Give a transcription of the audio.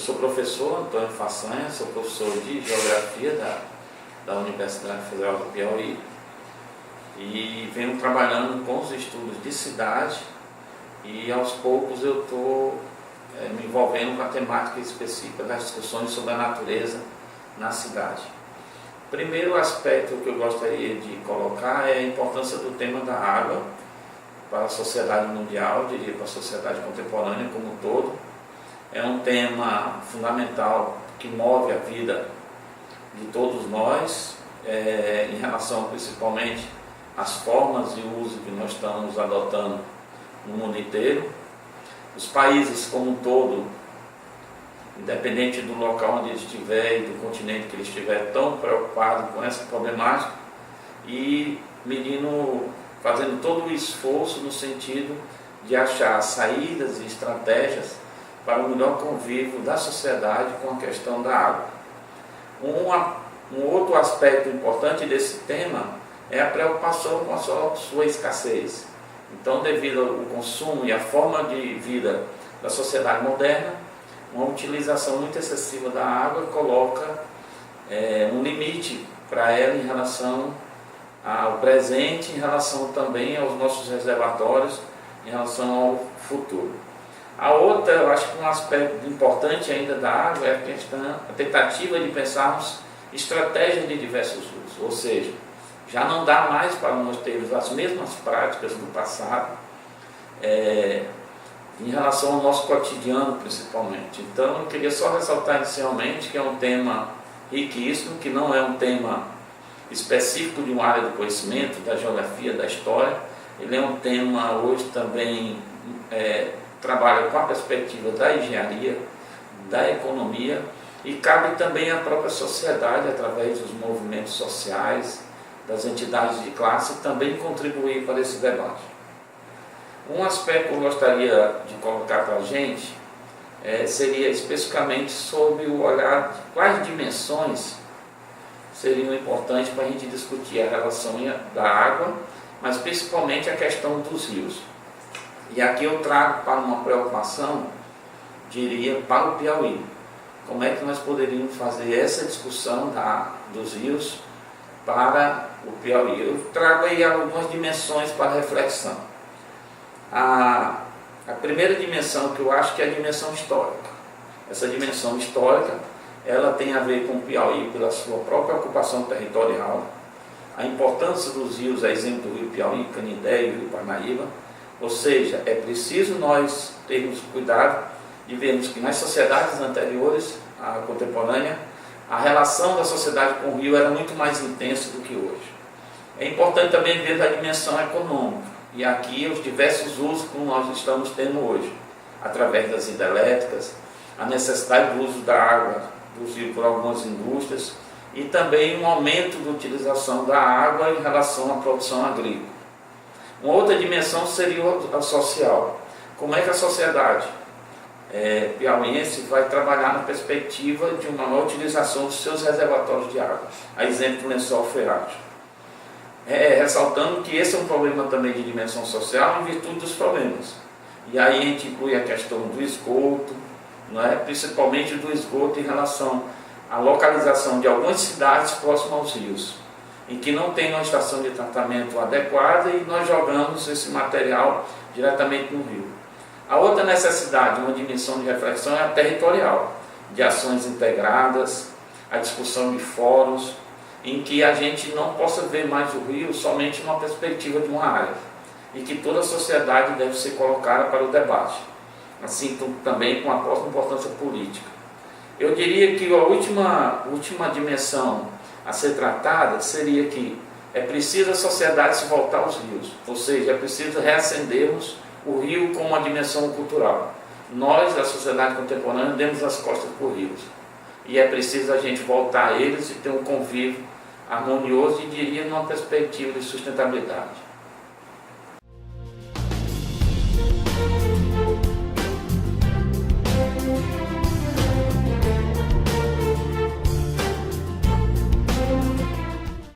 sou professor Antônio Façanha, sou professor de Geografia da Universidade Federal do Piauí e venho trabalhando com os estudos de cidade e aos poucos eu estou me envolvendo com a temática específica das discussões sobre a natureza na cidade. Primeiro aspecto que eu gostaria de colocar é a importância do tema da água para a sociedade mundial, diria para a sociedade contemporânea como um todo. É um tema fundamental que move a vida de todos nós, em relação principalmente às formas de uso que nós estamos adotando no mundo inteiro. Os países como um todo, independente do local onde ele estiver e do continente que ele estiver, tão preocupado com essa problemática e fazendo todo o esforço no sentido de achar saídas e estratégias para o melhor convívio da sociedade com a questão da água. Um outro aspecto importante desse tema é a preocupação com a sua escassez. Então, devido ao consumo e à forma de vida da sociedade moderna, uma utilização muito excessiva da água coloca um limite para ela em relação ao presente, em relação também aos nossos reservatórios, em relação ao futuro. A outra, eu acho que um aspecto importante ainda da água é a tentativa de pensarmos estratégias de diversos usos, ou seja, já não dá mais para nós termos as mesmas práticas do passado, em relação ao nosso cotidiano principalmente. Então eu queria só ressaltar inicialmente que é um tema riquíssimo, que não é um tema específico de uma área do conhecimento, da geografia, da história. Ele é um tema hoje também trabalha com a perspectiva da engenharia, da economia, e cabe também à própria sociedade, através dos movimentos sociais, das entidades de classe, também contribuir para esse debate. Um aspecto que eu gostaria de colocar para a gente seria especificamente sobre o olhar de quais dimensões seriam importantes para a gente discutir a relação da água, mas principalmente a questão dos rios. E aqui eu trago para uma preocupação, diria, para o Piauí. Como é que nós poderíamos fazer essa discussão dos rios para o Piauí? Eu trago aí algumas dimensões para reflexão. A primeira dimensão que eu acho que é a dimensão histórica. Essa dimensão histórica, ela tem a ver com o Piauí pela sua própria ocupação territorial, a importância dos rios, a exemplo do Rio Piauí, Canindé e o Rio Parnaíba. Ou seja, é preciso nós termos cuidado de vermos que nas sociedades anteriores à contemporânea, a relação da sociedade com o rio era muito mais intensa do que hoje. É importante também ver a dimensão econômica, e aqui os diversos usos que nós estamos tendo hoje, através das hidrelétricas, a necessidade do uso da água dos rios por algumas indústrias, e também um aumento da utilização da água em relação à produção agrícola. Uma outra dimensão seria a social. Como é que a sociedade piauiense vai trabalhar na perspectiva de uma maior utilização dos seus reservatórios de água, a exemplo do lençol freático. Ressaltando que esse é um problema também de dimensão social em virtude dos problemas. E aí a gente inclui a questão do esgoto, principalmente do esgoto em relação à localização de algumas cidades próximas aos rios, em que não tem uma estação de tratamento adequada e nós jogamos esse material diretamente no rio. A outra necessidade, uma dimensão de reflexão, é a territorial, de ações integradas, a discussão de fóruns, em que a gente não possa ver mais o rio somente numa perspectiva de uma área, e que toda a sociedade deve ser colocada para o debate, assim também com a própria importância política. Eu diria que a última dimensão a ser tratada seria que é preciso a sociedade se voltar aos rios, ou seja, é preciso reacendermos o rio como uma dimensão cultural. Nós, da sociedade contemporânea, demos as costas por rios, e é preciso a gente voltar a eles e ter um convívio harmonioso e, diria, numa perspectiva de sustentabilidade.